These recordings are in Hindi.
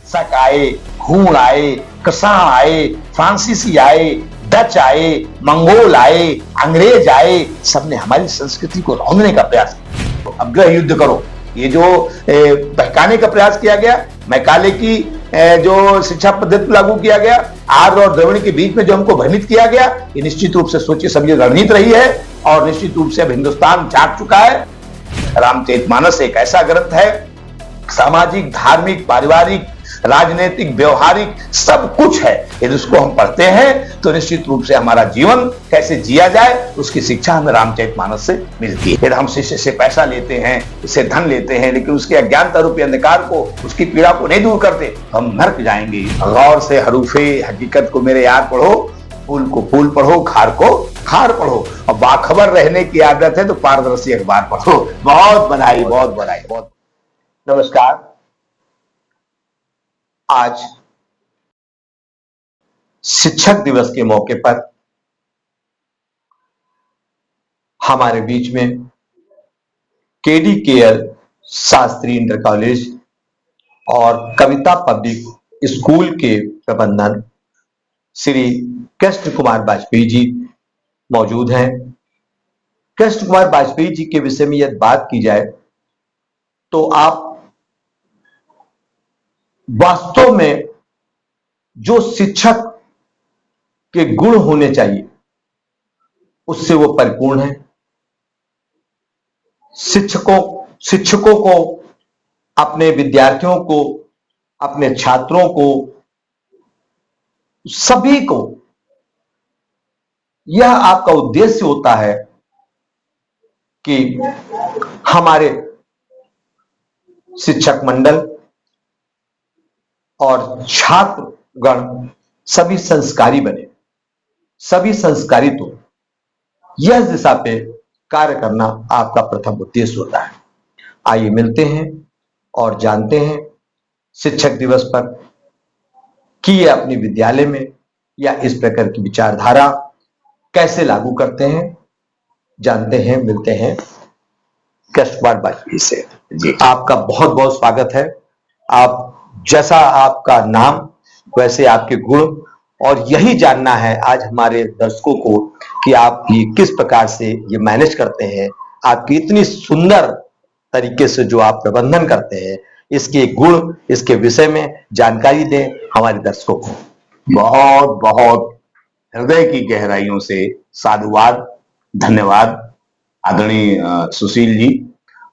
शक आए, हूण आए, कृषाण आए, फ्रांसीसी आए, डच आए, मंगोल आए, अंग्रेज आए, सबने हमारी संस्कृति को रौंदने का प्रयास किया। अब गृह युद्ध करो, ये जो बहकाने का प्रयास किया गया, मैकाले की जो शिक्षा पद्धति लागू किया गया, आर्य और द्रविड़ के बीच में जो हमको भ्रमित किया गया, ये निश्चित रूप से सोचिए समझिए रणनीति रही है और निश्चित रूप से अब हिंदुस्तान जाग चुका है। रामचरितमानस एक ऐसा ग्रंथ है, सामाजिक, धार्मिक, पारिवारिक, राजनीतिक, व्यवहारिक सब कुछ है। यदि उसको हम पढ़ते हैं तो निश्चित रूप से हमारा जीवन कैसे जिया जाए उसकी शिक्षा हमें रामचरितमानस से मिलती है। यदि हम शिष्य से पैसा लेते हैं, उससे धन लेते हैं, लेकिन उसके अज्ञानता रूपी अंधकार को, उसकी पीड़ा को नहीं दूर करते, हम नर्क जाएंगे। गौर से हरूफे हकीकत को मेरे यार पढ़ो, फूल को फूल पढ़ो, खार को खार पढ़ो, और बाखबर रहने की आदत है तो पारदर्शी अखबार पढ़ो। बहुत बधाई, बहुत बधाई, बहुत नमस्कार। आज शिक्षक दिवस के मौके पर हमारे बीच में KD care Shastri inter college और कविता पब्लिक स्कूल के प्रबंधन श्री कृष्ण कुमार वाजपेयी जी मौजूद हैं। कृष्ण कुमार वाजपेयी जी के विषय में यदि बात की जाए तो आप वास्तव में जो शिक्षक के गुण होने चाहिए उससे वो परिपूर्ण है। शिक्षकों को, अपने विद्यार्थियों को, अपने छात्रों को, सभी को यह आपका उद्देश्य होता है कि हमारे शिक्षक मंडल और छात्रगण सभी संस्कारी बने, सभी संस्कारित हो। यह दिशा पे कार्य करना आपका प्रथम उद्देश्य होता है। आइए मिलते हैं और जानते हैं शिक्षक दिवस पर कि ये अपने विद्यालय में या इस प्रकार की विचारधारा कैसे लागू करते हैं। जानते हैं, मिलते हैं कृष्ण कुमार वाजपेयी से। जी, आपका बहुत बहुत स्वागत है। आप जैसा आपका नाम वैसे आपके गुण, और यही जानना है आज हमारे दर्शकों को कि आप ये किस प्रकार से ये मैनेज करते हैं। आपकी इतनी सुंदर तरीके से जो आप प्रबंधन करते हैं, इसके गुण, इसके विषय में जानकारी दें हमारे दर्शकों को। बहुत बहुत हृदय की गहराइयों से साधुवाद, धन्यवाद आदरणीय सुशील जी,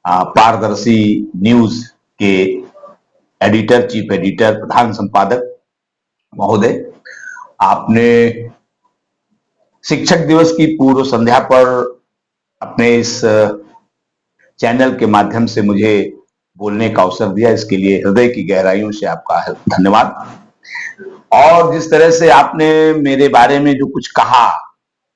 पारदर्शी न्यूज के एडिटर, चीफ एडिटर, प्रधान संपादक महोदय। आपने शिक्षक दिवस की पूर्व संध्या पर अपने इस चैनल के माध्यम से मुझे बोलने का अवसर दिया, इसके लिए हृदय की गहराइयों से आपका धन्यवाद। और जिस तरह से आपने मेरे बारे में जो कुछ कहा,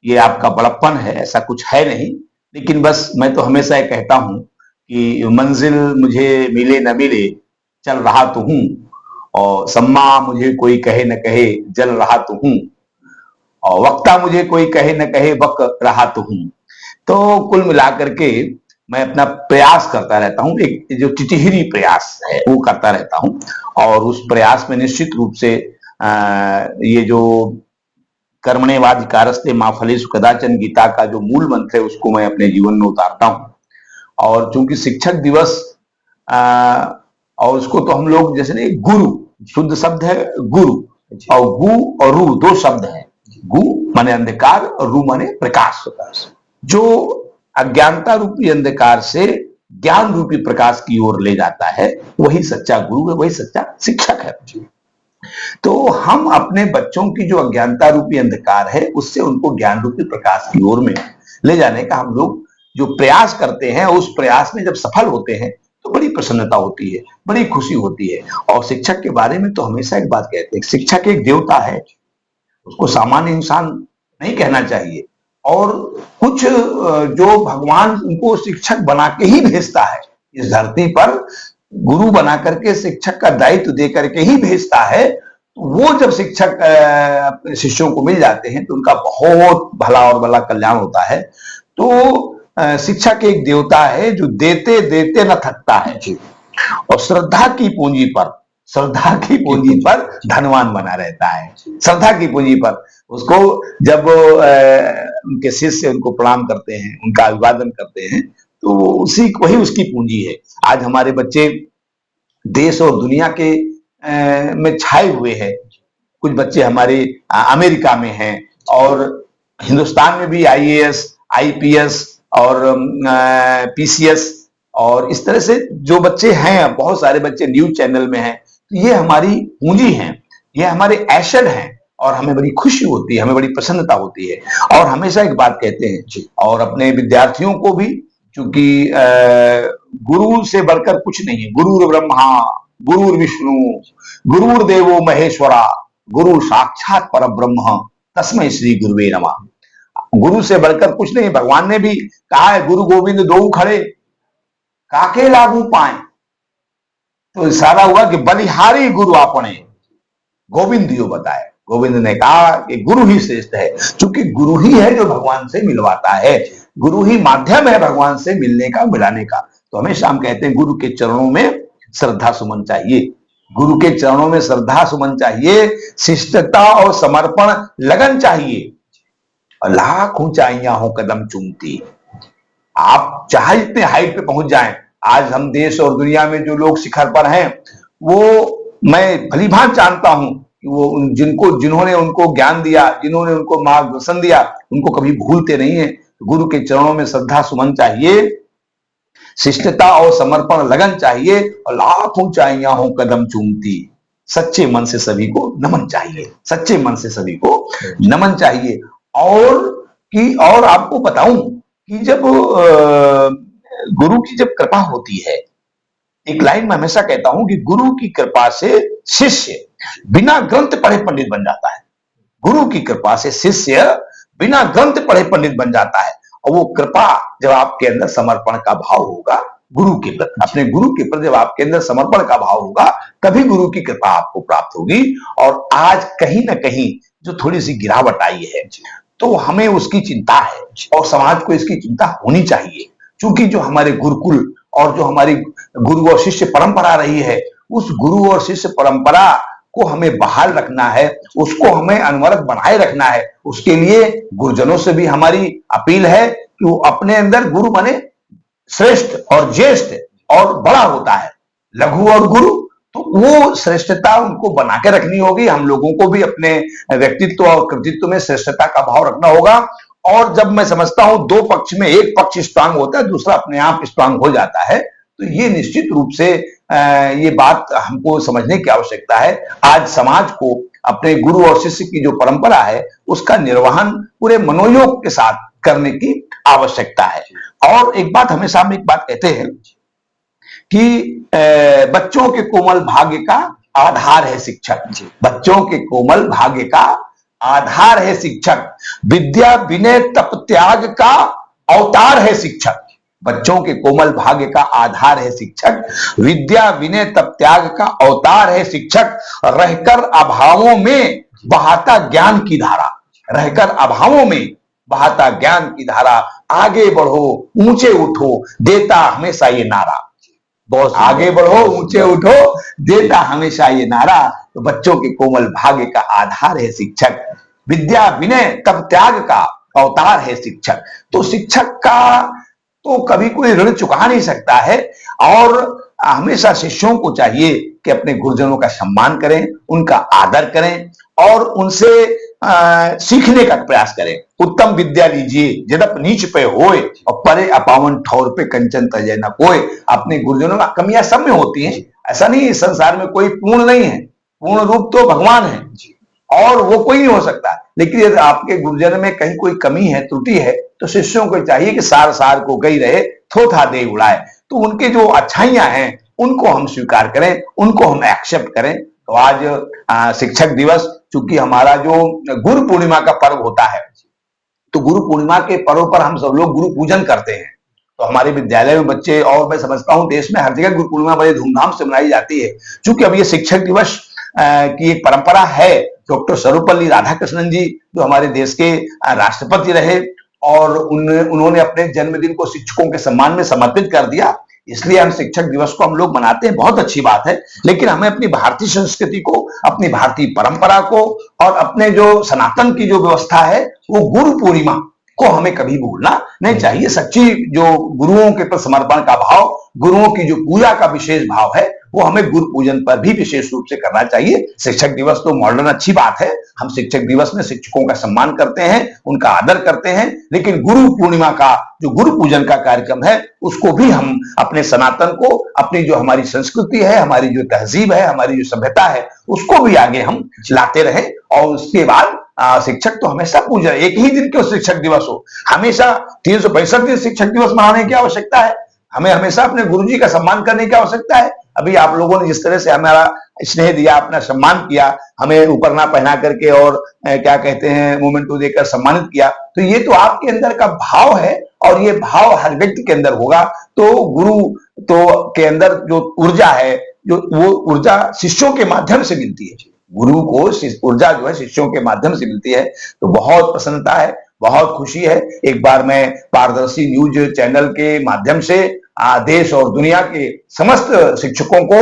ये आपका बड़प्पन है, ऐसा कुछ है नहीं, लेकिन बस मैं तो हमेशा ये कहता हूं कि मंजिल मुझे मिले न मिले, चल रहा तो हूं, और सम्मा मुझे कोई कहे न कहे, जल रहा तो हूं, और वक्ता मुझे कोई कहे न कहे, वक रहा तो हूं। तो कुल मिलाकर के मैं अपना प्रयास करता रहता हूं, एक जो टिटिहरी प्रयास है वो करता रहता हूं, और उस प्रयास में निश्चित रूप से ये जो कर्मण्येवाधिकारस्ते मा फलेषु कदाचन गीता का जो मूल मंत्र है उसको मैं अपने जीवन में उतारता हूं। और चूंकि शिक्षक दिवस और उसको तो हम लोग जैसे नहीं, गुरु शुद्ध शब्द है गुरु, और गु और रू दो शब्द हैं। गु माने अंधकार और रू माने प्रकाश। जो अज्ञानता रूपी अंधकार से ज्ञान रूपी प्रकाश की ओर ले जाता है वही सच्चा गुरु है, वही सच्चा शिक्षक है। तो हम अपने बच्चों की जो अज्ञानता रूपी अंधकार है उससे उनको ज्ञान रूपी प्रकाश की ओर में ले जाने का हम लोग जो प्रयास करते हैं, उस प्रयास में जब सफल होते हैं तो बड़ी प्रसन्नता होती है, बड़ी खुशी होती है। और शिक्षक के बारे में तो हमेशा एक बात कहते हैं, शिक्षक एक देवता है, उसको सामान्य इंसान नहीं कहना चाहिए। और कुछ जो भगवान उनको शिक्षक बना के ही भेजता है इस धरती पर, गुरु बना करके शिक्षक का दायित्व दे करके ही भेजता है। वो जब शिक्षक अपने शिष्यों को मिल जाते हैं तो उनका बहुत भला और भला कल्याण होता है। तो शिक्षक एक देवता है जो देते देते न थकता है। और श्रद्धा की पूंजी पर श्रद्धा की पूंजी पर धनवान बना रहता है। श्रद्धा की पूंजी पर उसको जब उनके शिष्य उनको प्रणाम करते हैं, उनका अभिवादन करते हैं, तो वही उसकी पूंजी है। आज हमारे बच्चे देश और दुनिया के में छाए हुए हैं। कुछ बच्चे हमारे अमेरिका में हैं और हिंदुस्तान में भी आईएएस, आईपीएस और पीसीएस और इस तरह से जो बच्चे हैं, बहुत सारे बच्चे न्यूज चैनल में हैं। तो ये हमारी पूंजी है, ये हमारे एसेट हैं और हमें बड़ी खुशी होती है, हमें बड़ी प्रसन्नता होती है। और हमेशा एक बात कहते हैं और अपने विद्यार्थियों को भी, क्योंकि गुरु से बढ़कर कुछ नहीं है। गुरुर ब्रह्मा, गुरुर विष्णु, गुरुर देवो महेश्वरा, गुरु साक्षात परब्रह्म, तस्मै श्री गुरुवे नमः। गुरु से बढ़कर कुछ नहीं। भगवान ने भी कहा है, गुरु गोविंद दो खड़े काके लागू पाए। तो इशारा हुआ कि बलिहारी गुरु आपने, गोविंद यो बताए। गोविंद ने कहा कि गुरु ही श्रेष्ठ है, क्योंकि गुरु ही है जो भगवान से मिलवाता है, गुरु ही माध्यम है भगवान से मिलने का, मिलाने का। तो हमेशा हम कहते हैं गुरु के चरणों में श्रद्धा सुमन चाहिए, गुरु के चरणों में श्रद्धा सुमन चाहिए, शिष्टता और समर्पण लगन चाहिए। और लाख ऊंचाइयां हो कदम चूमती, आप चाहे इतने हाइट पे पहुंच जाएं। आज हम देश और दुनिया में जो लोग शिखर पर हैं, वो मैं भलीभांति जानता हूं कि वो जिन्होंने उनको ज्ञान दिया, जिन्होंने उनको मार्गदर्शन दिया, उनको कभी भूलते नहीं है। गुरु के चरणों में श्रद्धा सुमन चाहिए, शिष्टता और समर्पण लगन चाहिए, और लाख ऊंचाइयां हो कदम चूमती। सच्चे मन से सभी को नमन चाहिए, सच्चे मन से सभी को नमन चाहिए। और आपको बताऊं कि जब गुरु की जब कृपा होती है, एक लाइन में हमेशा कहता हूं कि गुरु की कृपा से शिष्य बिना ग्रंथ पढ़े पंडित बन जाता है। गुरु की कृपा से शिष्य बिना ग्रंथ पढ़े पंडित बन जाता है। और वो कृपा जब आपके अंदर समर्पण का भाव होगा, गुरु के प्रति, अपने गुरु के प्रति जब आपके अंदर समर्पण का भाव होगा, तभी गुरु की कृपा आपको प्राप्त होगी। और आज कहीं ना कहीं जो थोड़ी सी गिरावट आई है, तो हमें उसकी चिंता है और समाज को इसकी चिंता होनी चाहिए। क्योंकि जो हमारे गुरुकुल और जो हमारी गुरु और शिष्य परंपरा रही है, उस गुरु और शिष्य परंपरा को हमें बहाल रखना है, उसको हमें अनवरत बनाए रखना है। उसके लिए गुरुजनों से भी हमारी अपील है कि वो अपने अंदर, गुरु माने श्रेष्ठ और ज्येष्ठ और बड़ा होता है, लघु और गुरु, तो वो श्रेष्ठता उनको बना के रखनी होगी। हम लोगों को भी अपने व्यक्तित्व और कृतित्व में श्रेष्ठता का भाव रखना होगा। और जब मैं समझता हूं दो पक्ष में एक पक्ष स्ट्रांग होता है, दूसरा अपने आप स्ट्रांग हो जाता है, तो ये निश्चित रूप से ये बात हमको समझने की आवश्यकता है। आज समाज को अपने गुरु और शिष्य की जो परंपरा है, उसका निर्वहन पूरे मनोयोग के साथ करने की आवश्यकता है। और एक बात हमेशा हम एक बात कहते हैं कि बच्चों के कोमल भाग्य का आधार है शिक्षक। बच्चों के कोमल भाग्य का आधार है शिक्षक, विद्या विनय तप त्याग का अवतार है शिक्षक। बच्चों के कोमल भाग्य का आधार है शिक्षक, विद्या विनय तप त्याग का अवतार है शिक्षक। रहकर अभावों में बहाता ज्ञान की धारा, रहकर अभावों में बहाता ज्ञान की धारा। आगे बढ़ो ऊंचे उठो देता हमेशा ये नारा, बहुत आगे बढ़ो ऊंचे उठो देता हमेशा ये नारा। तो बच्चों के कोमल भाग्य का आधार है शिक्षक, विद्या विनय तप त्याग का अवतार है शिक्षक। तो शिक्षक का तो कभी कोई ऋण चुका नहीं सकता है। और हमेशा शिष्यों को चाहिए कि अपने गुरुजनों का सम्मान करें, उनका आदर करें और उनसे सीखने का प्रयास करें। उत्तम विद्या लीजिए जदप नीच पे होए, और परे अपावन ठौर पे कंचन तजय न कोय। अपने गुरुजनों का कमियां सब में होती हैं, ऐसा नहीं इस संसार में कोई पूर्ण नहीं है, पूर्ण रूप तो भगवान है और वो कोई नहीं हो सकता। लेकिन यदि आपके गुरुजन में कहीं कोई कमी है, त्रुटि है, तो शिष्यों को चाहिए कि सार सार को गई रहे थोथा दे उड़ाए। तो उनके जो अच्छाइयां हैं उनको हम स्वीकार करें, उनको हम एक्सेप्ट करें। तो आज शिक्षक दिवस, चूंकि हमारा जो गुरु पूर्णिमा का पर्व होता है, तो गुरु पूर्णिमा के पर्व पर हम सब लोग गुरु पूजन करते हैं। तो हमारे विद्यालय में बच्चे, और मैं समझता हूं देश में हर जगह गुरु पूर्णिमा बड़े धूमधाम से मनाई जाती है। चूंकि अब ये शिक्षक दिवस की एक परंपरा है। डॉक्टर सर्वपल्ली राधाकृष्णन जी जो हमारे देश के राष्ट्रपति रहे, और उन्होंने अपने जन्मदिन को शिक्षकों के सम्मान में समर्पित कर दिया। इसलिए हम शिक्षक दिवस को हम लोग मनाते हैं, बहुत अच्छी बात है। लेकिन हमें अपनी भारतीय संस्कृति को, अपनी भारतीय परंपरा को और अपने जो सनातन की जो व्यवस्था है, वो गुरु पूर्णिमा को हमें कभी भूलना नहीं चाहिए। सच्ची जो गुरुओं के प्रति समर्पण का भाव, गुरुओं की जो पूजा का विशेष भाव है, वो हमें गुरु पूजन पर भी विशेष रूप से करना चाहिए। शिक्षक दिवस तो मॉडर्न अच्छी बात है, हम शिक्षक दिवस में शिक्षकों का सम्मान करते हैं, उनका आदर करते हैं, लेकिन गुरु पूर्णिमा का जो गुरु पूजन का कार्यक्रम है, उसको भी हम अपने सनातन को, अपनी जो हमारी संस्कृति है, हमारी जो तहजीब है, हमारी जो सभ्यता है, उसको भी आगे हम लाते रहें। और उसके बाद शिक्षक तो हमेशा पूजा, एक ही दिन क्यों शिक्षक दिवस हो, हमेशा 365 दिन शिक्षक दिवस मनाने की आवश्यकता है। हमें हमेशा अपने गुरुजी का सम्मान करने की आवश्यकता है। अभी आप लोगों ने जिस तरह से हमारा स्नेह दिया, अपना सम्मान किया, हमें ऊपर ना पहना करके और क्या कहते हैं मोमेंटो देकर सम्मानित किया, तो ये तो आपके अंदर का भाव है और ये भाव हर व्यक्ति के अंदर होगा। तो गुरु तो के अंदर जो ऊर्जा है, जो वो ऊर्जा शिष्यों के माध्यम से मिलती है। गुरु को ऊर्जा जो है शिष्यों के माध्यम से मिलती है, तो बहुत प्रसन्नता है, बहुत खुशी है। एक बार मैं पारदर्शी न्यूज चैनल के माध्यम से देश और दुनिया के समस्त शिक्षकों को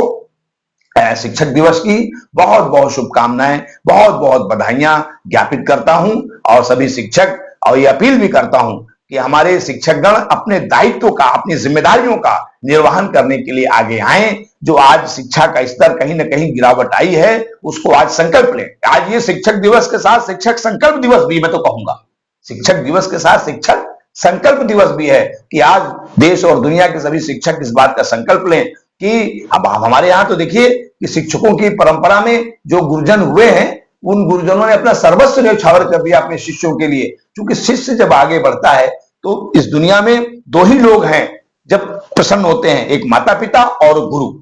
शिक्षक दिवस की बहुत बहुत शुभकामनाएं, बहुत बहुत बधाइयां ज्ञापित करता हूं। और सभी शिक्षक, और ये अपील भी करता हूं कि हमारे शिक्षकगण अपने दायित्व का, अपनी जिम्मेदारियों का निर्वहन करने के लिए आगे आए। जो आज शिक्षा का स्तर कहीं ना कहीं गिरावट आई है, उसको आज संकल्प लें। आज ये शिक्षक दिवस के साथ शिक्षक संकल्प दिवस भी, मैं तो कहूंगा शिक्षक दिवस के साथ शिक्षक संकल्प दिवस भी है कि आज देश और दुनिया के सभी शिक्षक इस बात का संकल्प लें कि अब हमारे यहाँ तो देखिए कि शिक्षकों की परंपरा में जो गुरुजन हुए हैं, उन गुरुजनों ने अपना सर्वस्व न्यौछावर कर दिया अपने शिष्यों के लिए। क्योंकि शिष्य जब आगे बढ़ता है तो इस दुनिया में दो ही लोग हैं जब प्रसन्न होते हैं, एक माता पिता और गुरु।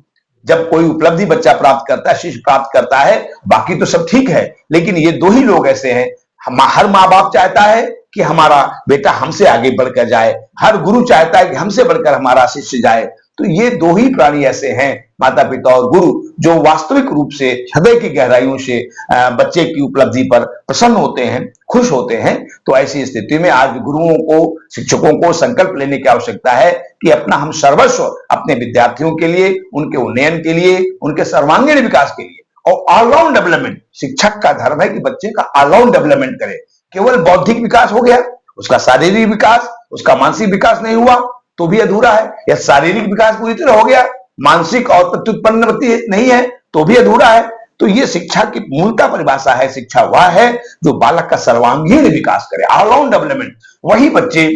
जब कोई उपलब्धि बच्चा प्राप्त करता है, शिष्य प्राप्त करता है, बाकी तो सब ठीक है, लेकिन ये दो ही लोग ऐसे हैं। हर माँ बाप चाहता है कि हमारा बेटा हमसे आगे बढ़कर जाए, हर गुरु चाहता है कि हमसे बढ़कर हमारा शिष्य जाए। तो ये दो ही प्राणी ऐसे हैं, माता पिता और गुरु, जो वास्तविक रूप से हृदय की गहराइयों से बच्चे की उपलब्धि पर प्रसन्न होते हैं, खुश होते हैं। तो ऐसी स्थिति में आज गुरुओं को, शिक्षकों को संकल्प लेने की आवश्यकता है कि अपना हम सर्वस्व अपने विद्यार्थियों के लिए, उनके उन्नयन के लिए, उनके सर्वांगीण विकास के लिए और ऑलराउंड डेवलपमेंट, शिक्षक का धर्म है कि बच्चे का ऑलराउंड डेवलपमेंट करे। केवल बौद्धिक विकास हो गया, उसका शारीरिक विकास, उसका मानसिक विकास नहीं हुआ तो भी अधूरा है, या शारीरिक विकास पूरी तरह हो गया, मानसिक और प्रत्युत्पन्न नहीं है तो भी अधूरा है। तो ये शिक्षा की मूलता परिभाषा है। शिक्षा वह है जो बालक का सर्वांगीण विकास करे, ऑलराउंड डेवलपमेंट, वही बच्चे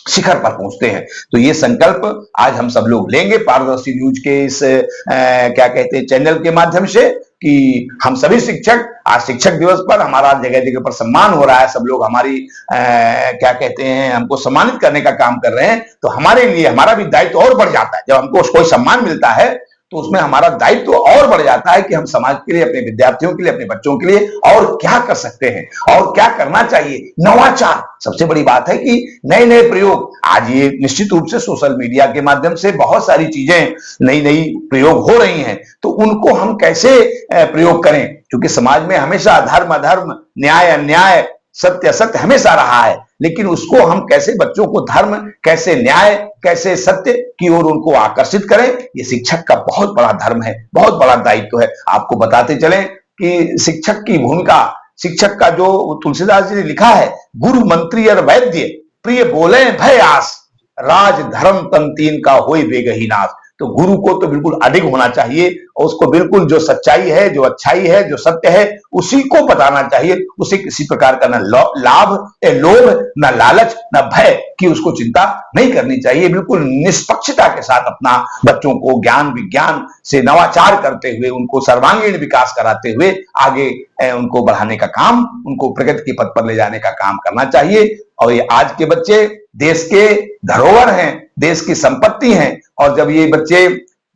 शिखर पर पहुंचते हैं। तो ये संकल्प आज हम सब लोग लेंगे पारदर्शी न्यूज के इस क्या कहते हैं चैनल के माध्यम से, कि हम सभी शिक्षक आज शिक्षक दिवस पर हमारा जगह जगह पर सम्मान हो रहा है, सब लोग हमारी क्या कहते हैं हमको सम्मानित करने का काम कर रहे हैं। तो हमारे लिए हमारा भी दायित्व और बढ़ जाता है। जब हमको कोई सम्मान मिलता है तो उसमें हमारा दायित्व और बढ़ जाता है कि हम समाज के लिए, अपने विद्यार्थियों के लिए, अपने बच्चों के लिए और क्या कर सकते हैं और क्या करना चाहिए। नवाचार सबसे बड़ी बात है कि नए नए प्रयोग, आज ये निश्चित रूप से सोशल मीडिया के माध्यम से बहुत सारी चीजें नई नई प्रयोग हो रही हैं, तो उनको हम कैसे प्रयोग करें। क्योंकि समाज में हमेशा धर्म अधर्म, न्याय अन्याय, सत्य असत्य हमेशा रहा है, लेकिन उसको हम कैसे बच्चों को धर्म, कैसे न्याय, कैसे सत्य की ओर उनको आकर्षित करें, ये शिक्षक का बहुत बड़ा धर्म है, बहुत बड़ा दायित्व है। आपको बताते चलें कि शिक्षक की भूमिका, शिक्षक का जो तुलसीदास जी ने लिखा है, गुरु मंत्री और वैद्य प्रिय बोले भय आस, राज धर्म तन तीन का होय बेगही नाश। तो गुरु को तो बिल्कुल अडिग होना चाहिए और उसको बिल्कुल जो सच्चाई है, जो अच्छाई है, जो सत्य है, उसी को बताना चाहिए। उसे किसी प्रकार का न लाभ, लोभ, न लालच, न भय की उसको चिंता नहीं करनी चाहिए। बिल्कुल निष्पक्षता के साथ अपना बच्चों को ज्ञान विज्ञान से नवाचार करते हुए, उनको सर्वांगीण विकास कराते हुए आगे उनको बढ़ाने का काम, उनको प्रगति के पथ पर ले जाने का काम करना चाहिए। और ये आज के बच्चे देश के धरोहर हैं, देश की संपत्ति हैं, और जब ये बच्चे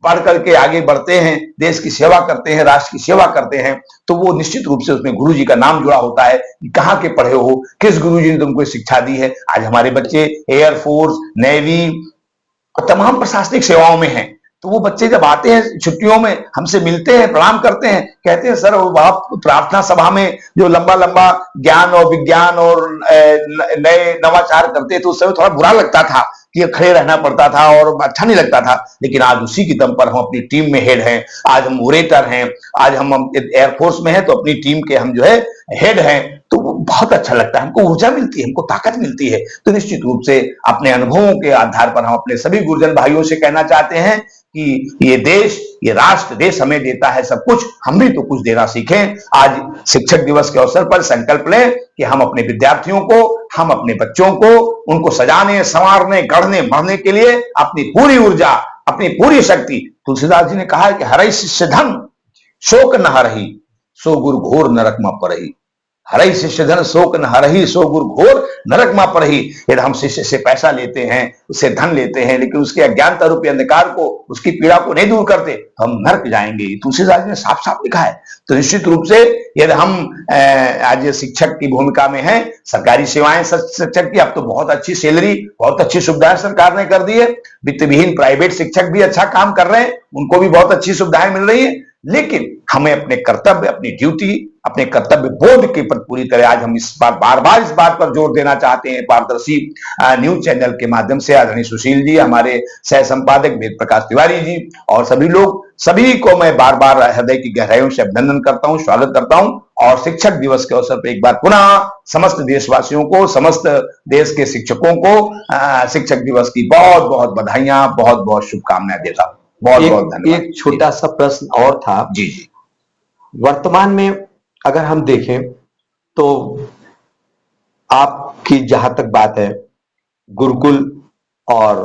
पढ़ करके आगे बढ़ते हैं, देश की सेवा करते हैं, राष्ट्र की सेवा करते हैं, तो वो निश्चित रूप से उसमें गुरुजी का नाम जुड़ा होता है कि कहाँ के पढ़े हो, किस गुरुजी ने तुमको शिक्षा दी है। आज हमारे बच्चे एयरफोर्स, नेवी, तमाम प्रशासनिक सेवाओं में हैं। तो वो बच्चे जब आते हैं छुट्टियों में, हमसे मिलते हैं, प्रणाम करते हैं, कहते हैं सर आप प्रार्थना सभा में जो लंबा लंबा ज्ञान और विज्ञान और नए नवाचार करते थे, तो उस समय थोड़ा बुरा लगता था कि खड़े रहना पड़ता था और अच्छा नहीं लगता था, लेकिन आज उसी की दम पर हम अपनी टीम में हेड हैं। आज हम ओरेटर हैं, आज हम एयरफोर्स में हैं तो अपनी टीम के हम जो है हेड हैं, तो बहुत अच्छा लगता है, हमको ऊर्जा मिलती है, हमको ताकत मिलती है। तो निश्चित रूप से अपने अनुभवों के आधार पर हम अपने सभी गुरुजन भाइयों से कहना चाहते हैं कि ये देश, ये राष्ट्र, देश हमें देता है सब कुछ, हम भी तो कुछ देना सीखें। आज शिक्षक दिवस के अवसर पर संकल्प लें कि हम अपने विद्यार्थियों को, हम अपने बच्चों को, उनको सजाने, संवारने, गढ़ने, बढ़ने के लिए अपनी पूरी ऊर्जा, अपनी पूरी शक्ति, तुलसीदास जी ने कहा है कि हरई शिष्य धन शोक न हरही, सो गुरु घोर नरक में पड़ही। हरई शिष्य धन शोक न हरही, सो गुरु घोर नरक में पड़ही। यदि हम शिष्य से पैसा लेते हैं, उससे धन लेते हैं, लेकिन उसके अज्ञानता रूपी अंधकार को, उसकी पीड़ा को नहीं दूर करते, तो हम नरक जाएंगे। तुलसीदास जी ने साफ साफ लिखा है। तो निश्चित रूप से यदि हम आज शिक्षक की भूमिका में हैं, सरकारी सेवाएं शिक्षक की, अब तो बहुत अच्छी सैलरी, बहुत अच्छी सुविधाएं सरकार ने कर दी है। वित्त विहीन प्राइवेट शिक्षक भी अच्छा काम कर रहे हैं, उनको भी बहुत अच्छी सुविधाएं मिल रही है। लेकिन हमें अपने कर्तव्य, अपनी ड्यूटी, अपने कर्तव्य बोध के पर पूरी तरह आज हम इस बार बार बार इस बात पर जोर देना चाहते हैं। पारदर्शी न्यूज चैनल के माध्यम से आदरणीय सुशील जी, हमारे सह संपादक वेद प्रकाश तिवारी जी और सभी लोग, सभी को मैं बार बार हृदय की गहराइयों से अभिनंदन करता हूं, स्वागत करता हूं। और शिक्षक दिवस के अवसर पर एक बार पुनः समस्त देशवासियों को, समस्त देश के शिक्षकों को शिक्षक दिवस की बहुत बहुत बधाइयां, बहुत बहुत शुभकामनाएं देता हूं। बहुत बहुत धन्यवाद। एक छोटा सा प्रश्न और था। जी जी। वर्तमान में अगर हम देखें तो आपकी जहां तक बात है, गुरुकुल और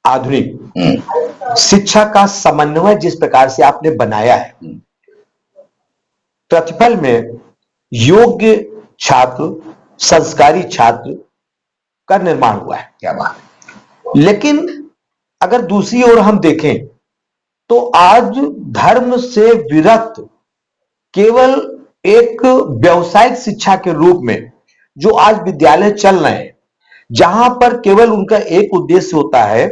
आधुनिक शिक्षा का समन्वय जिस प्रकार से आपने बनाया है, प्रतिफल में योग्य छात्र, संस्कारी छात्र का निर्माण हुआ है। क्या बात है। लेकिन अगर दूसरी ओर हम देखें तो आज धर्म से विरक्त केवल एक व्यवसायिक शिक्षा के रूप में जो आज विद्यालय चल रहे हैं, जहां पर केवल उनका एक उद्देश्य होता है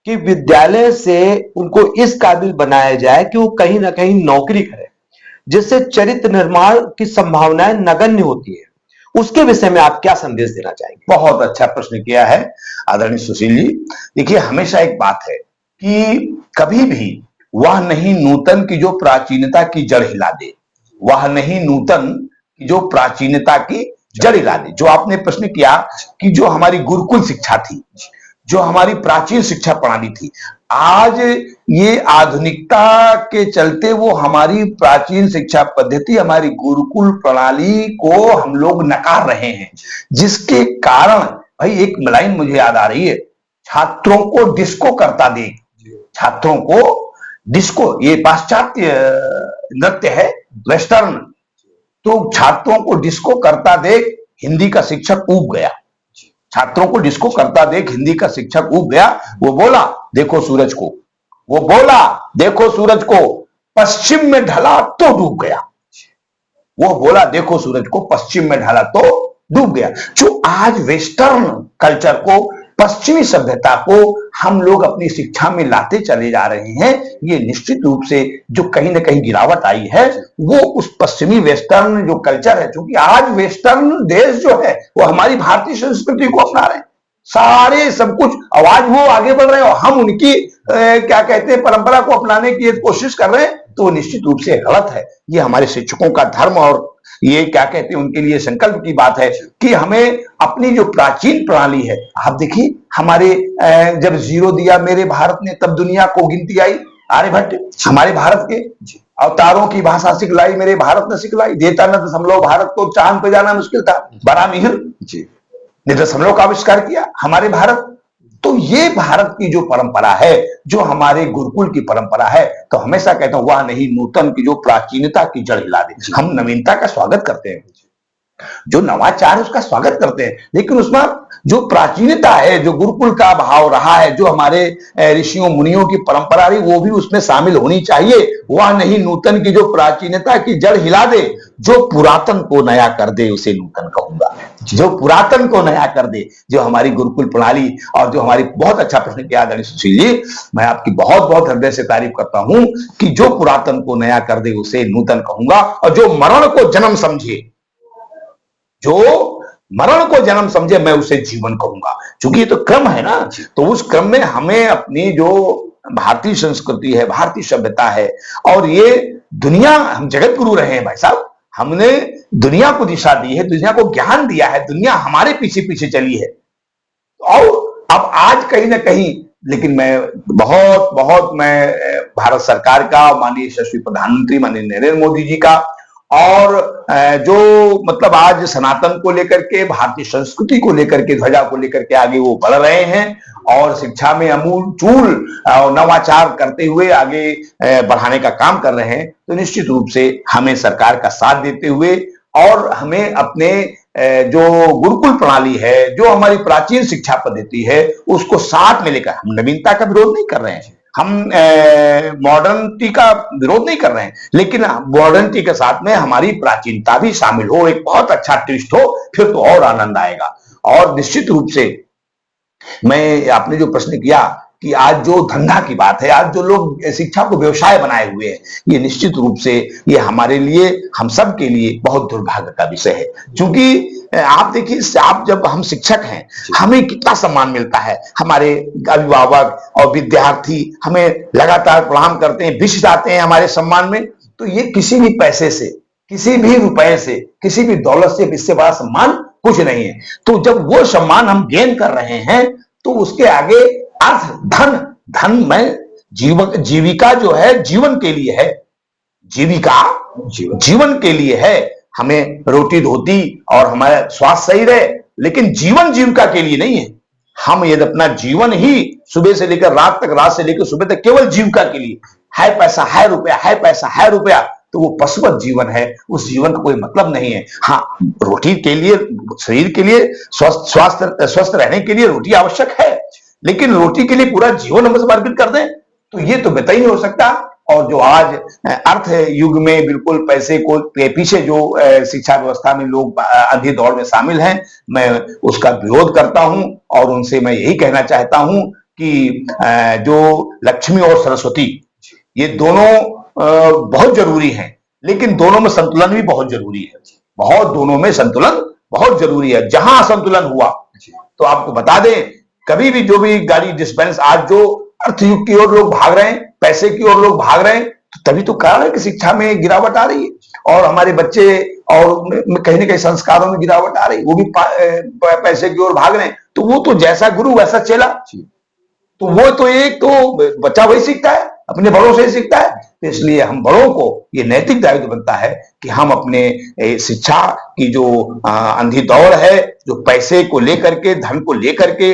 कि विद्यालय से उनको इस काबिल बनाया जाए कि वो कहीं ना कहीं नौकरी करें, जिससे चरित्र निर्माण की संभावनाएं नगण्य होती है। उसके विषय में आप क्या संदेश देना चाहेंगे? बहुत अच्छा प्रश्न किया है आदरणीय सुशील जी। देखिए, हमेशा एक बात है कि कभी भी वह नहीं नूतन की जो प्राचीनता की जड़ हिला दे, वह नहीं नूतन की जो प्राचीनता की जड़ हिला दे। जो आपने प्रश्न किया कि जो हमारी गुरुकुल शिक्षा थी, जो हमारी प्राचीन शिक्षा प्रणाली थी, आज ये आधुनिकता के चलते वो हमारी प्राचीन शिक्षा पद्धति, हमारी गुरुकुल प्रणाली को हम लोग नकार रहे हैं, जिसके कारण भाई एक लाइन मुझे याद आ रही है, छात्रों को डिस्को करता देख, छात्रों को डिस्को, ये पाश्चात्य नृत्य है, वेस्टर्न, तो छात्रों को डिस्को करता देख हिंदी का शिक्षक ऊब गया। छात्रों को डिस्को करता देख हिंदी का शिक्षक ऊब गया। वो बोला देखो सूरज को, वो बोला देखो सूरज को, पश्चिम में ढला तो डूब गया। वो बोला देखो सूरज को, पश्चिम में ढला तो डूब गया। जो आज वेस्टर्न कल्चर को, पश्चिमी सभ्यता को हम लोग अपनी शिक्षा में लाते चले जा रहे हैं, ये निश्चित रूप से जो कहीं ना कहीं गिरावट आई है वो उस पश्चिमी वेस्टर्न जो कल्चर है, क्योंकि आज वेस्टर्न देश जो है वो हमारी भारतीय संस्कृति को अपना रहे हैं, सारे सब कुछ, आवाज वो आगे बढ़ रहे हैं और हम उनकी क्या कहते हैं परंपरा को अपनाने की कोशिश कर रहे हैं, तो निश्चित रूप से गलत है। ये हमारे शिक्षकों का धर्म और ये क्या कहते हैं उनके लिए संकल्प की बात है कि हमें अपनी जो प्राचीन प्रणाली है, आप देखिए हमारे जब जीरो दिया मेरे भारत ने तब दुनिया को गिनती आई, आर्यभट्ट हमारे भारत के अवतारों की भाषा सिखलाई मेरे भारत ने सिखलाई, देता न दशमलव भारत को चांद पे जाना मुश्किल था, बरामिहिर ने दशमलव का आविष्कार किया हमारे भारत। तो ये भारत की जो परंपरा है, जो हमारे गुरुकुल की परंपरा है, तो हमेशा कहता हूं वह नहीं नूतन की जो प्राचीनता की जड़ हिला दे। हम नवीनता का स्वागत करते हैं, जो नवाचार है उसका स्वागत करते हैं, लेकिन उसमें जो प्राचीनता है, जो गुरुकुल का भाव रहा है, जो हमारे ऋषियों मुनियों की परंपरा रही, वो भी उसमें शामिल होनी चाहिए। वह नहीं नूतन की जो प्राचीनता की जड़ हिला दे, जो पुरातन को नया कर दे उसे नूतन कहूंगा। जो पुरातन को नया कर दे, जो हमारी गुरुकुल प्रणाली और जो हमारी, बहुत अच्छा प्रश्न किया आदरणीय सुशील जी, मैं आपकी बहुत बहुत हृदय से तारीफ करता हूं कि जो पुरातन को नया कर दे उसे नूतन कहूंगा, और जो मरण को जन्म समझे, जो मरण को जन्म समझे मैं उसे जीवन कहूंगा। क्योंकि ये तो क्रम है ना, तो उस क्रम में हमें अपनी जो भारतीय संस्कृति है, भारतीय सभ्यता है, और ये दुनिया, हम जगत गुरु रहे हैं भाई साहब, हमने दुनिया को दिशा दी है, दुनिया को ज्ञान दिया है, दुनिया हमारे पीछे पीछे चली है। और अब आज कहीं ना कहीं, लेकिन मैं बहुत बहुत मैं भारत सरकार का, माननीय यशस्वी प्रधानमंत्री माननीय नरेंद्र मोदी जी का, और जो मतलब आज सनातन को लेकर के, भारतीय संस्कृति को लेकर के, ध्वजा को लेकर के आगे वो बढ़ रहे हैं, और शिक्षा में अमूल चूल नवाचार करते हुए आगे बढ़ाने का काम कर रहे हैं। तो निश्चित रूप से हमें सरकार का साथ देते हुए, और हमें अपने जो गुरुकुल प्रणाली है, जो हमारी प्राचीन शिक्षा पद्धति है, उसको साथ में लेकर, हम नवीनता का विरोध नहीं कर रहे हैं, हम मॉडर्निटी का विरोध नहीं कर रहे हैं, लेकिन मॉडर्निटी के साथ में हमारी प्राचीनता भी शामिल हो, एक बहुत अच्छा ट्विस्ट हो, फिर तो और आनंद आएगा। और निश्चित रूप से मैं, आपने जो प्रश्न किया कि आज जो धंधा की बात है, आज जो लोग शिक्षा को व्यवसाय बनाए हुए हैं, ये निश्चित रूप से ये हमारे लिए, हम सब के लिए बहुत दुर्भाग्य का विषय है। क्योंकि आप देखिए, आप जब हम शिक्षक हैं, हमें कितना सम्मान मिलता है, हमारे अभिभावक और विद्यार्थी हमें लगातार प्रणाम करते हैं, विशिष्ट आते हैं हमारे सम्मान में। तो ये किसी भी पैसे से, किसी भी रुपए से, किसी भी दौलत से इससे बड़ा सम्मान कुछ नहीं है। तो जब वो सम्मान हम गेन कर रहे हैं, तो उसके आगे अर्थ, धन में जीविका जो है जीवन के लिए है, जीविका जीवन के लिए है, हमें रोटी धोती और हमारा स्वास्थ्य सही रहे, लेकिन जीवन जीविका के लिए नहीं है। हम यदि अपना जीवन ही सुबह से लेकर रात तक, रात से लेकर सुबह तक केवल जीविका के लिए, है पैसा है रुपया, है पैसा है रुपया, तो वो पशुवत जीवन है, उस जीवन का कोई मतलब नहीं है। हाँ, रोटी के लिए, शरीर के लिए, स्वस्थ रहने के लिए रोटी आवश्यक है, लेकिन रोटी के लिए पूरा जीवन हम समर्पित कर दें, तो ये तो बेहतर ही नहीं हो सकता। और जो आज अर्थ युग में बिल्कुल पैसे को पीछे जो शिक्षा व्यवस्था में लोग अंधी दौड़ में शामिल हैं, मैं उसका विरोध करता हूं, और उनसे मैं यही कहना चाहता हूं कि जो लक्ष्मी और सरस्वती, ये दोनों बहुत जरूरी हैं, लेकिन दोनों में संतुलन भी बहुत जरूरी है। दोनों में संतुलन बहुत जरूरी है। जहां असंतुलन हुआ, तो आपको बता दें, कभी भी जो भी गाड़ी डिस्बैलेंस, आज जो अर्थयुग की ओर लोग भाग रहे हैं, पैसे की ओर लोग भाग रहे हैं, तो तभी तो कारण है कि शिक्षा में गिरावट आ रही है, और हमारे बच्चे और कहीं ना कहीं संस्कारों में गिरावट आ रही है, वो भी पैसे की ओर भाग रहे हैं। तो वो तो जैसा गुरु वैसा चेला, तो वो तो एक तो बच्चा वही सीखता है, अपने बड़ों से ही सीखता है। तो इसलिए हम बड़ों को ये नैतिक दायित्व बनता है कि हम अपने शिक्षा की जो अंधी दौड़ है, जो पैसे को लेकर के, धन को लेकर के,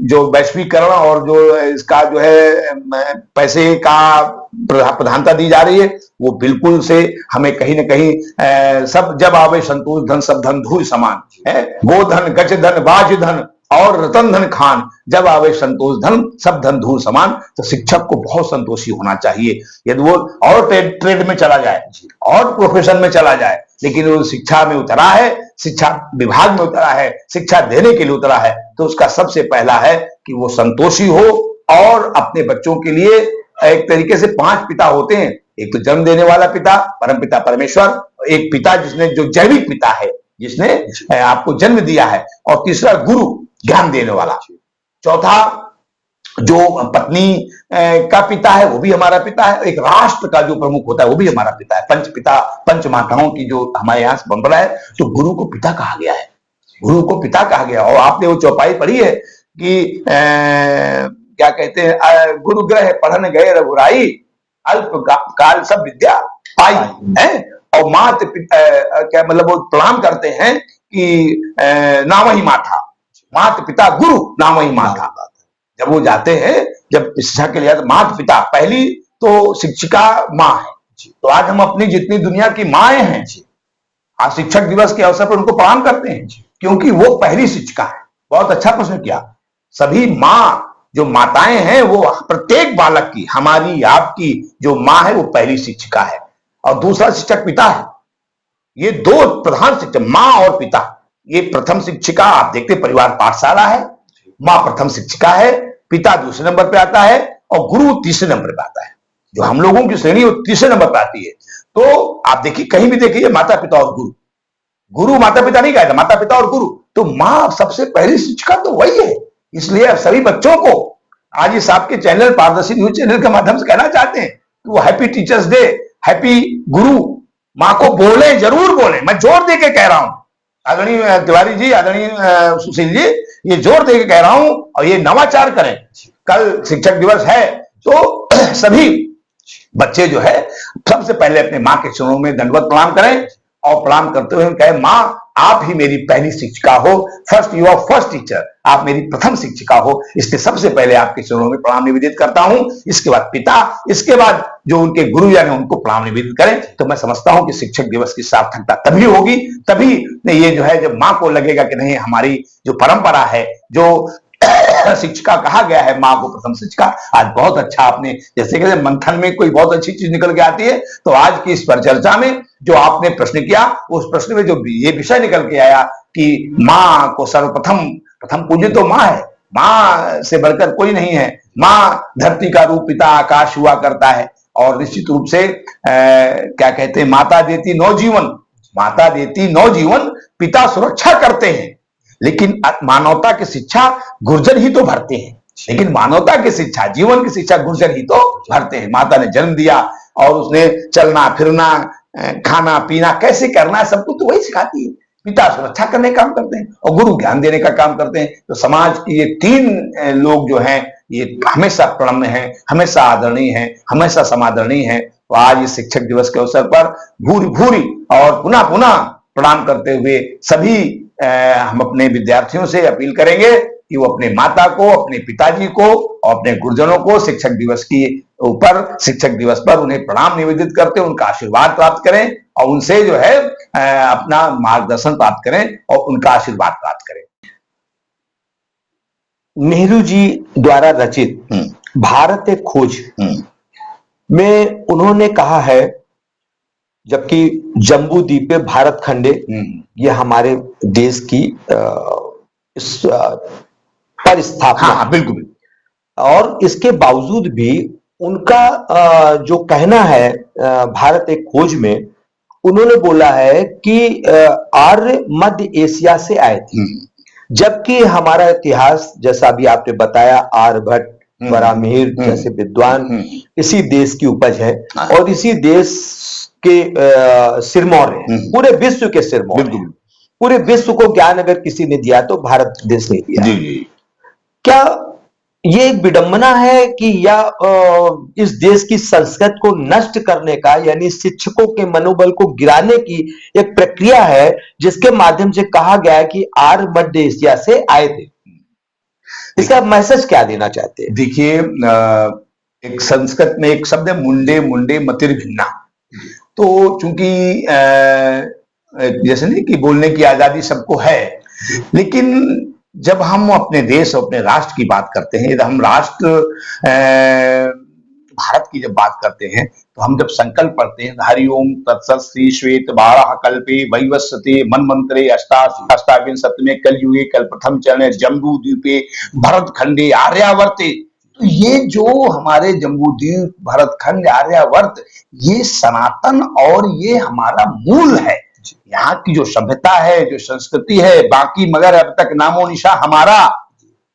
जो वैश्वीकरण और जो इसका जो है पैसे का प्रधानता दी जा रही है, वो बिल्कुल से हमें कहीं ना कहीं सब जब आवे संतोष धन सब धन धूल समान है, गोधन गज धन बाज धन और रतन धन खान, जब आवे संतोष धन सब धन धूल समान। तो शिक्षक को बहुत संतोषी होना चाहिए। यदि वो और ट्रेड में चला जाए और प्रोफेशन में चला जाए, लेकिन वो शिक्षा में उतरा है, शिक्षा विभाग में उतरा है, शिक्षा देने के लिए उतरा है, तो उसका सबसे पहला है कि वो संतोषी हो, और अपने बच्चों के लिए एक तरीके से 5 पिता होते हैं। एक तो जन्म देने वाला पिता, परम पिता परमेश्वर, एक पिता जिसने, जो जैविक पिता है, जिसने आपको जन्म दिया है, और तीसरा गुरु, ज्ञान देने वाला, चौथा जो पत्नी का पिता है, वो भी हमारा पिता है, एक राष्ट्र का जो प्रमुख होता है वो भी हमारा पिता है। पंच पिता, पंच माताओं की जो हमारे यहाँ परंपरा है, तो गुरु को पिता कहा गया है, गुरु को पिता कहा गया। और आपने वो चौपाई पढ़ी है कि क्या कहते हैं, गुरु ग्रह पढ़न गए रघुराई, अल्प काल सब विद्या पाई है। और मात क्या मतलब, वो प्रणाम करते हैं कि नाम ही माथा, मात पिता गुरु नाम ही माता। जब वो जाते हैं, जब शिक्षा के लिए, माता पिता, पहली तो शिक्षिका माँ है। तो आज हम अपनी जितनी दुनिया की माएं हैं, आज शिक्षक दिवस के अवसर पर उनको प्रणाम करते हैं, क्योंकि वो पहली शिक्षिका है। बहुत अच्छा प्रश्न किया। सभी माँ, जो माताएं हैं, वो प्रत्येक बालक की, हमारी आपकी जो माँ है, वो पहली शिक्षिका है, और दूसरा शिक्षक पिता है। ये दो प्रधान शिक्षक, माँ और पिता। ये प्रथम शिक्षिका, आप देखते परिवार पाठशाला है, माँ प्रथम शिक्षिका है, पिता दूसरे नंबर पे आता है, और गुरु तीसरे नंबर पे आता है। जो हम लोगों की श्रेणी वो तीसरे नंबर पे आती है। तो आप देखिए, कहीं भी देखिए, माता पिता और गुरु, गुरु माता पिता नहीं कहता, माता पिता और गुरु। तो माँ सबसे पहली शिक्षिका तो वही है। इसलिए अब सभी बच्चों को आज इस आपके चैनल पारदर्शी न्यूज चैनल के माध्यम से कहना चाहते हैं कि वो हैप्पी टीचर्स डे, हैप्पी गुरु माँ को बोले, जरूर बोले। मैं जोर दे के कह रहा हूं आदरणीय तिवारी जी, आदरणीय सुशील जी, ये जोर दे के कह रहा हूं और ये नवाचार करें। कल शिक्षक दिवस है तो सभी बच्चे जो है सबसे पहले अपने माँ के चरणों में दंडवत प्रणाम करें और प्रणाम करते हुए कहें, माँ आप ही मेरी पहली शिक्षिका हो, first you are first teacher, आप मेरी प्रथम शिक्षिका हो। इसलिए सबसे पहले आपके चरणों में प्रणाम निवेदित करता हूं। इसके बाद पिता, इसके बाद जो उनके गुरुजन है उनको प्रणाम निवेदित करें। तो मैं समझता हूं कि शिक्षक दिवस की सार्थकता तभी होगी, तभी ये जो है जब माँ को लगेगा कि नहीं, हमारी जो परंपरा है, जो शिक्षिका कहा गया है माँ को प्रथम शिक्षिका। आज बहुत अच्छा आपने, जैसे कहते मंथन में कोई बहुत अच्छी चीज निकल के आती है, तो आज की इस पर चर्चा में जो आपने प्रश्न किया, उस प्रश्न में जो ये विषय निकल के आया कि माँ को सर्वप्रथम, प्रथम पूज्य तो माँ है, माँ से बढ़कर कोई नहीं है। माँ धरती का रूप, पिता आकाश हुआ करता है। और निश्चित रूप से क्या कहते हैं, माता देती नवजीवन, माता देती नवजीवन, पिता सुरक्षा करते हैं। लेकिन मानवता की शिक्षा गुर्जर ही तो भरते हैं, लेकिन मानवता की शिक्षा, जीवन की शिक्षा गुर्जर ही तो भरते हैं। माता ने जन्म दिया और उसने चलना फिरना, खाना पीना कैसे करना है, सब कुछ तो वही सिखाती है। पिता सुरक्षा करने का काम करते हैं और गुरु ज्ञान देने का काम करते हैं। तो समाज के ये तीन लोग जो हैं ये हमेशा प्रणम्य हैं, हमेशा आदरणीय हैं, हमेशा समादरणीय हैं। तो आज इस शिक्षक दिवस के अवसर पर भूरी भूरी और पुनः पुनः प्रणाम करते हुए सभी हम अपने विद्यार्थियों से अपील करेंगे कि वो अपने माता को, अपने पिताजी को और अपने गुरुजनों को शिक्षक दिवस की ऊपर, शिक्षक दिवस पर उन्हें प्रणाम निवेदित करते, उनका आशीर्वाद प्राप्त करें और उनसे जो है अपना मार्गदर्शन प्राप्त करें और उनका आशीर्वाद प्राप्त करें। नेहरू जी द्वारा रचित भारत एक खोज में उन्होंने कहा है, जबकि जम्बू द्वीप पे भारत खंडे ये हमारे देश की इस पर स्थापना, हाँ, बिल्कुल। और इसके बावजूद भी उनका जो कहना है भारत एक खोज में, उन्होंने बोला है कि आर्य मध्य एशिया से आए थे। जबकि हमारा इतिहास, जैसा अभी आपने बताया, आर्यभट्ट, बरामीर जैसे विद्वान इसी देश की उपज है और इसी देश के सिरमौर है, पूरे विश्व के सिरमौर है। पूरे विश्व को ज्ञान अगर किसी ने दिया तो भारत देश ने दिया। क्या ये एक विडंबना है कि या इस देश की संस्कृति को नष्ट करने का, यानी शिक्षकों के मनोबल को गिराने की एक प्रक्रिया है, जिसके माध्यम से कहा गया है कि आर्य मध्य एशिया से आए थे? इसका मैसेज क्या देना चाहते हैं? देखिए, एक संस्कृत में एक शब्द है मुंडे मुंडे मतिर्भिन्ना। तो चूंकि जैसे नहीं कि बोलने की आजादी सबको है, लेकिन जब हम अपने देश और अपने राष्ट्र की बात करते हैं, हम राष्ट्र भारत की जब बात करते हैं, तो हम जब संकल्प पढ़ते हैं, हरिओम तत्सत श्री श्वेत बारह कल्पे वैवस्वते मन्वंतरे अष्टाविंशति में कलयुगे कल प्रथम चरण जम्बू द्वीपे भरत खंडे आर्यावर्ते। तो ये जो हमारे जम्बू द्वीप, भरत खंड, आर्यावर्त, ये सनातन और ये हमारा मूल है। यहाँ की जो सभ्यता है, जो संस्कृति है, बाकी मगर अब तक नामो निशा हमारा।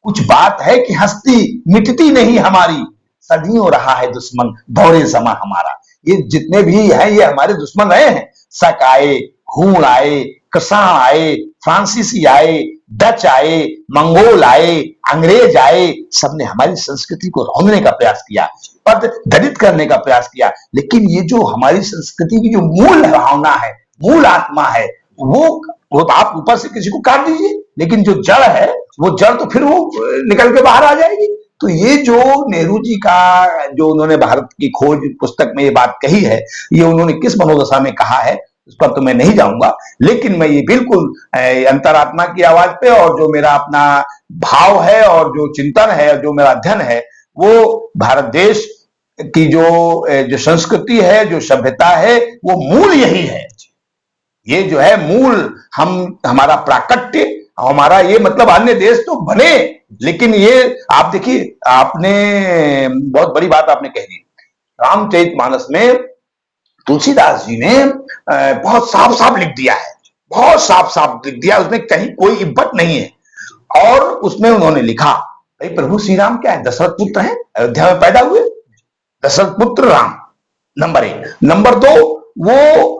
कुछ बात है कि हस्ती मिटती नहीं हमारी, सदियों रहा है दुश्मन दौरे ज़मां हमारा। ये जितने भी हैं ये हमारे दुश्मन रहे हैं। शक आए, हूण आए, कृषाण आए, फ्रांसीसी आए, डच आए, मंगोल आए, अंग्रेज आए, सबने हमारी संस्कृति को रौंदने का प्रयास किया, पद दलित करने का प्रयास किया। लेकिन ये जो हमारी संस्कृति की जो मूल भावना है, मूल आत्मा है, वो तो आप ऊपर से किसी को काट दीजिए, लेकिन जो जड़ है, वो जड़ तो फिर वो निकल के बाहर आ जाएगी। तो ये जो नेहरू जी का, जो उन्होंने भारत की खोज पुस्तक में ये बात कही है, ये उन्होंने किस मनोदशा में कहा है उस पर तो मैं नहीं जाऊंगा, लेकिन मैं ये बिल्कुल अंतरात्मा की आवाज पे और जो मेरा अपना भाव है और जो चिंतन है, जो मेरा अध्ययन है, वो भारत देश की जो संस्कृति है, जो सभ्यता है, वो मूल यही है। ये जो है मूल, हमारा प्राकट्य, हमारा ये मतलब अन्य देश तो बने, लेकिन ये आप देखिए, आपने बहुत बड़ी बात आपने कह दी। रामचरितमानस में तुलसीदास जी ने बहुत साफ साफ लिख दिया है बहुत साफ साफ लिख दिया, उसमें कहीं कोई इब्बत नहीं है। और उसमें उन्होंने लिखा, भाई प्रभु श्री राम क्या है, दशरथ पुत्र हैं, अयोध्या में पैदा हुए, दशरथ पुत्र राम, नंबर 1। नंबर 2, वो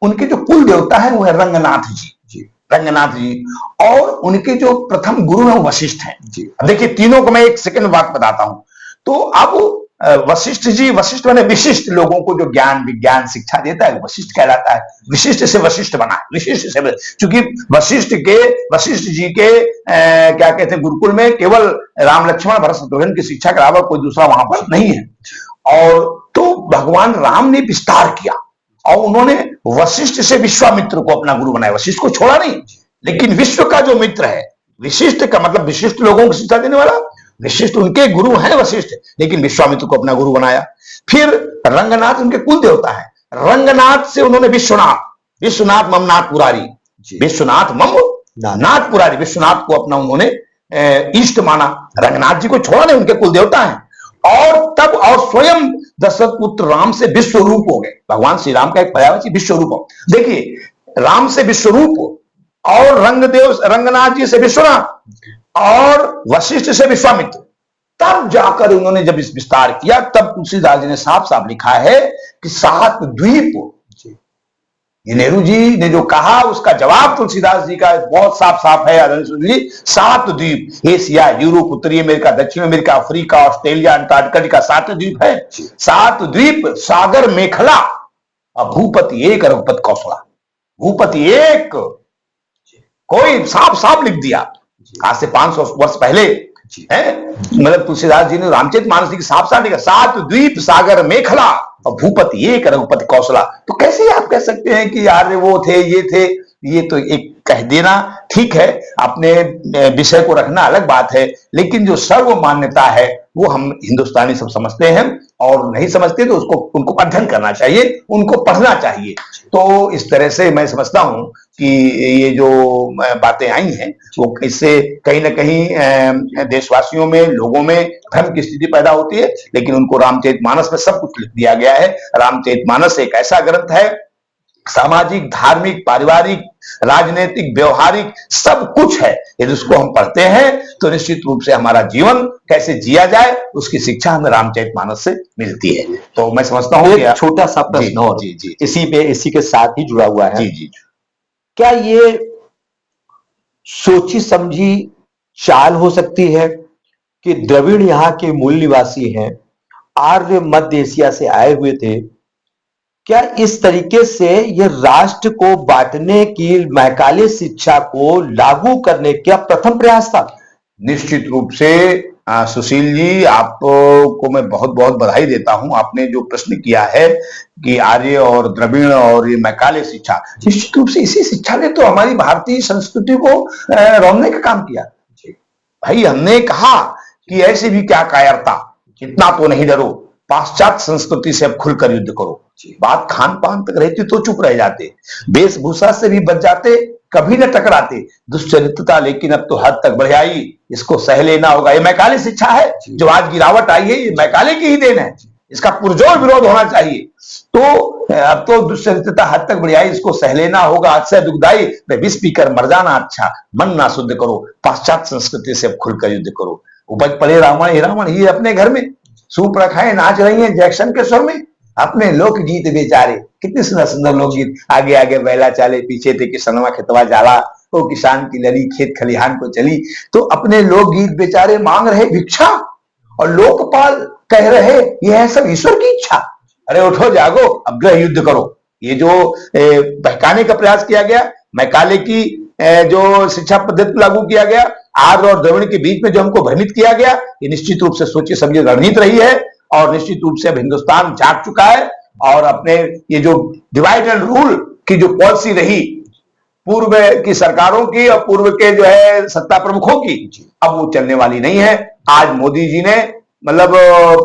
उनके जो कुल देवता है वो है रंगनाथ जी, रंगनाथ जी। और उनके जो प्रथम गुरु है वो वशिष्ठ हैं जी। अब देखिए तीनों को मैं एक सेकंड में बात बताता हूं। तो अब वशिष्ठ जी, वशिष्ठ मैंने विशिष्ट लोगों को जो ज्ञान विज्ञान शिक्षा देता है वशिष्ठ कहलाता है। विशिष्ट से वशिष्ठ बना है, विशिष्ट से, क्योंकि वशिष्ठ जी के क्या कहते हैं, गुरुकुल में केवल राम लक्ष्मण भरत शत्रुघ्न की शिक्षा के अलावा कोई दूसरा वहां पर नहीं है। और तो भगवान राम ने विस्तार किया और उन्होंने वशिष्ठ से विश्वामित्र को अपना गुरु बनाया। वशिष्ठ को छोड़ा नहीं, लेकिन विश्व का जो मित्र है, विशिष्ट का मतलब विशिष्ट लोगों को शिक्षा देने वाला, विशिष्ट उनके गुरु हैं वशिष्ठ, लेकिन विश्वामित्र को अपना गुरु बनाया। फिर रंगनाथ उनके कुल देवता है, रंगनाथ से उन्होंने विश्वनाथ मम नाथ पुरारी, विश्वनाथ मम नाथ पुरारी, विश्वनाथ को अपना उन्होंने इष्ट माना। रंगनाथ जी को छोड़ा नहीं, उनके कुल देवता हैं। और तब और स्वयं दशरथ पुत्र राम से विश्वरूप हो गए। भगवान श्री राम का एक पर्यायवाची विश्वरूप। देखिए राम से विश्वरूप और रंगनाथ जी से विश्वनाथ और वशिष्ठ से विश्वामित्र, तब जाकर उन्होंने जब इस विस्तार किया, तब तुलसीदास जी ने साफ साफ लिखा है कि 7 द्वीप, ये नेहरू जी ने जो कहा उसका जवाब तुलसीदास जी का बहुत साफ साफ है। 7 द्वीप, एशिया, यूरोप, उत्तरी अमेरिका, दक्षिण अमेरिका, अफ्रीका, ऑस्ट्रेलिया, अंटार्कटिका, 7 द्वीप है। 7 द्वीप, सागर मेखला, और भूपति एक, रघुपति कौशला। भूपति एक, कोई साफ साफ लिख दिया। आज से 500 वर्ष पहले है, मतलब तुलसीदास जी ने रामचरितमानस की साफ साफ लिखा, 7 द्वीप, सागर मेखला, और भूपति एक, रघुपति कौशला। तो कैसे आप कह सकते हैं कि यार वो थे, ये थे? ये तो एक कह देना ठीक है, अपने विषय को रखना अलग बात है, लेकिन जो सर्व मान्यता है वो हम हिंदुस्तानी सब समझते हैं, और नहीं समझते तो उनको अध्ययन करना चाहिए, उनको पढ़ना चाहिए। तो इस तरह से मैं समझता हूं कि ये जो बातें आई हैं वो इससे कहीं ना कहीं देशवासियों में, लोगों में भ्रम की स्थिति पैदा होती है, लेकिन उनको रामचरितमानस में सब कुछ लिख दिया गया है। रामचरितमानस एक ऐसा ग्रंथ है, सामाजिक, धार्मिक, पारिवारिक, राजनीतिक, व्यवहारिक सब कुछ है। यदि उसको हम पढ़ते हैं तो निश्चित रूप से हमारा जीवन कैसे जिया जाए उसकी शिक्षा हमें रामचरितमानस से मिलती है। तो मैं समझता हूँ एक छोटा सा प्रश्न और जी इसी के साथ ही जुड़ा हुआ है। जी, क्या ये सोची समझी चाल हो सकती है कि द्रविड़ यहाँ के मूल निवासी हैं, आर्य मध्य एशिया से आए हुए थे? क्या इस तरीके से यह राष्ट्र को बांटने की, मैकाले शिक्षा को लागू करने का प्रथम प्रयास था? निश्चित रूप से सुशील जी, आपको मैं बहुत बहुत बधाई देता हूं। आपने जो प्रश्न किया है कि आर्य और द्रविड़ और ये मैकाले शिक्षा, निश्चित रूप से इसी शिक्षा ने तो हमारी भारतीय संस्कृति को रोकने का काम किया। भाई हमने कहा कि ऐसे भी क्या कायरता, इतना तो नहीं डरो, पाश्चात्य संस्कृति से अब खुलकर युद्ध करो। बात खान पान तक रहती तो चुप रह जाते, वेशभूषा से भी बच जाते, कभी न टकराते। दुश्चरित्रता लेकिन अब तो हद तक बढ़ आई, इसको सह लेना होगा। ये मैकाले शिक्षा है, जो आज गिरावट आई है ये मैकाले की ही देन है, इसका पुरजोर विरोध होना चाहिए। तो अब तो दुश्चरित्रता हद तक बढ़ आई, इसको सह लेना होगा। अक्षय दुखदाई, विष पीकर मर जाना अच्छा, मन ना शुद्ध करो, पाश्चात्य संस्कृति से अब खुलकर युद्ध करो। उपज पड़े रावण ही रावण, ये अपने घर में सूप रखाए नाच रही है जैक्सन के स्वर में। अपने लोकगीत बेचारे, कितने सुंदर सुंदर लोकगीत, आगे आगे बैला चाले, पीछे थे किसनवा खेतवा जाला, वो किसान की लड़ी खेत खलिहान को चली। तो अपने लोकगीत बेचारे मांग रहे भिक्षा, और लोकपाल कह रहे यह है सब ईश्वर की इच्छा। अरे उठो जागो, अब गृह युद्ध करो। ये जो बहकाने का प्रयास किया गया, मैकाले की जो शिक्षा पद्धति लागू किया गया, आर्य और द्रविड़ के बीच में जो हमको भ्रमित किया गया, ये निश्चित रूप से सोची समझी रणनीति रही है। और निश्चित रूप से अब हिंदुस्तान जाग चुका है, और अपने ये जो डिवाइड एंड रूल की जो पॉलिसी रही पूर्व की सरकारों की और पूर्व के जो है सत्ता प्रमुखों की, अब वो चलने वाली नहीं है। आज मोदी जी ने मतलब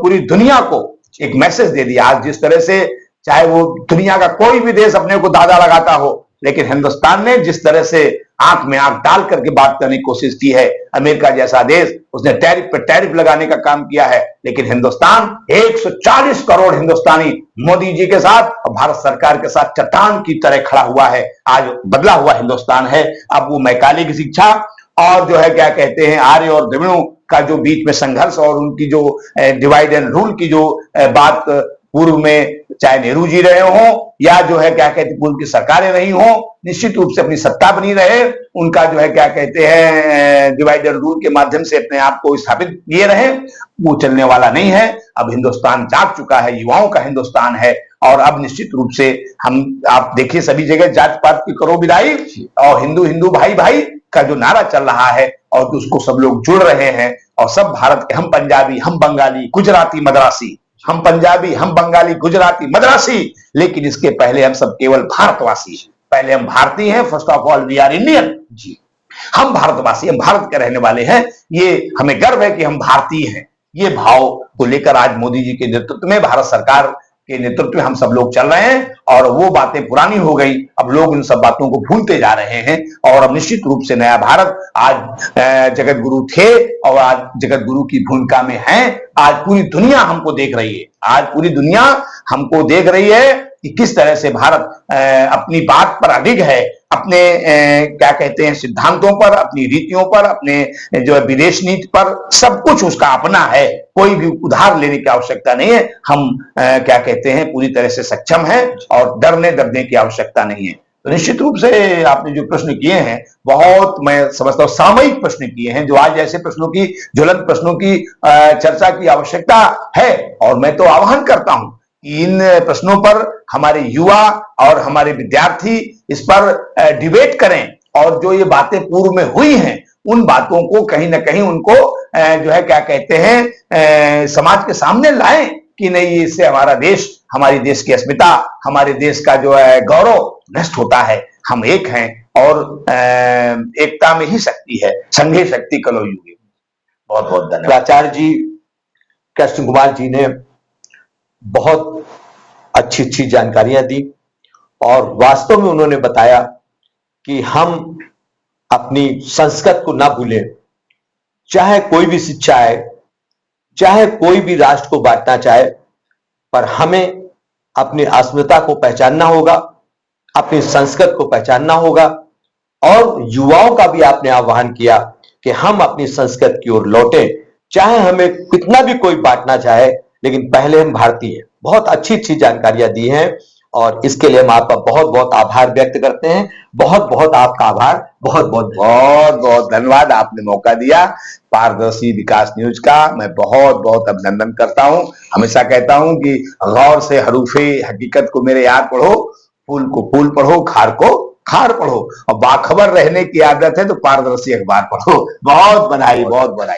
पूरी दुनिया को एक मैसेज दे दिया। आज जिस तरह से चाहे वो दुनिया का कोई भी देश अपने को दादा लगाता हो, लेकिन हिंदुस्तान ने जिस तरह से आंख में आंख डाल करके बात करने की कोशिश की है, अमेरिका जैसा देश उसने टैरिफ पे टैरिफ लगाने का काम किया है, लेकिन हिंदुस्तान 140 करोड़ हिंदुस्तानी मोदी जी के साथ और भारत सरकार के साथ चट्टान की तरह खड़ा हुआ है। आज बदला हुआ हिंदुस्तान है। अब वो मैकाले की शिक्षा और जो है क्या कहते हैं आर्य और द्रविड़ों का जो बीच में संघर्ष और उनकी जो डिवाइड एंड रूल की जो बात पूर्व में चाहे नेहरू जी रहे हो या जो है क्या कहते पूर्व की सरकारें रही हो, निश्चित रूप से अपनी सत्ता बनी रहे, उनका जो है क्या कहते हैं डिवाइड एंड रूल के माध्यम से अपने आप को स्थापित किए रहे, वो चलने वाला नहीं है। अब हिंदुस्तान जाग चुका है, युवाओं का हिंदुस्तान है और अब निश्चित रूप से हम आप देखिए सभी जगह जात पात की करो विदाई और हिंदू हिंदू भाई भाई का जो नारा चल रहा है और उसको सब लोग जुड़ रहे हैं और सब भारत के हम पंजाबी, हम बंगाली, गुजराती, मद्रासी, हम पंजाबी, हम बंगाली, गुजराती, मद्रासी, लेकिन इसके पहले हम सब केवल भारतवासी। पहले हम भारतीय हैं, first of all we are Indian ji. हम भारतवासी, हम भारत के रहने वाले हैं, ये हमें गर्व है कि हम भारतीय हैं। ये भाव को लेकर आज मोदी जी के नेतृत्व में, भारत सरकार के नेतृत्व में हम सब लोग चल रहे हैं और वो बातें पुरानी हो गई। अब लोग इन सब बातों को भूलते जा रहे हैं और अब निश्चित रूप से नया भारत आज जगत गुरु थे और आज जगत गुरु की भूमिका में हैं। आज पूरी दुनिया हमको देख रही है, आज पूरी दुनिया हमको देख रही है कि किस तरह से भारत अपनी बात पर अडिग है, अपने क्या कहते हैं सिद्धांतों पर, अपनी रीतियों पर, अपने जो है विदेश नीति पर, सब कुछ उसका अपना है। कोई भी उधार लेने की आवश्यकता नहीं है। हम क्या कहते हैं पूरी तरह से सक्षम हैं और डरने की आवश्यकता नहीं है। तो निश्चित रूप से आपने जो प्रश्न किए हैं बहुत मैं समझता हूं सामयिक प्रश्न किए हैं, जो आज ऐसे प्रश्नों की ज्वलंत प्रश्नों की चर्चा की आवश्यकता है और मैं तो आह्वान करता हूं कि इन प्रश्नों पर हमारे युवा और हमारे विद्यार्थी इस पर डिबेट करें और जो ये बातें पूर्व में हुई हैं उन बातों को कहीं ना कहीं उनको जो है क्या कहते हैं समाज के सामने लाएं कि नहीं इससे हमारा देश, हमारी देश की अस्मिता, हमारे देश का जो है गौरव नष्ट होता है। हम एक हैं और एकता में ही शक्ति है, संघे शक्ति कलो युगे। बहुत बहुत धन्यवाद। प्राचार्य जी कृष्ण कुमार जी ने बहुत अच्छी जानकारियां दी और वास्तव में उन्होंने बताया कि हम अपनी संस्कृत को ना भूलें, चाहे कोई भी शिक्षा है, चाहे कोई भी राष्ट्र को बांटना चाहे, पर हमें अपनी अस्मिता को पहचानना होगा, अपनी संस्कृत को पहचानना होगा और युवाओं का भी आपने आह्वान किया कि हम अपनी संस्कृत की ओर लौटें, चाहे हमें कितना भी कोई बांटना चाहे, लेकिन पहले हम भारतीय हैं। बहुत अच्छी जानकारियां दी हैं और इसके लिए हम आपका बहुत बहुत आभार व्यक्त करते हैं। बहुत बहुत आपका आभार, बहुत बहुत धन्यवाद। आपने मौका दिया पारदर्शी विकास न्यूज का, मैं बहुत बहुत अभिनंदन करता हूं। हमेशा कहता हूं कि गौर से हरूफे हकीकत को मेरे याद पढ़ो, फूल को फूल पढ़ो, खार को खार पढ़ो और बाखबर रहने की आदत है तो पारदर्शी अखबार पढ़ो। बहुत बधाई, बहुत बधाई।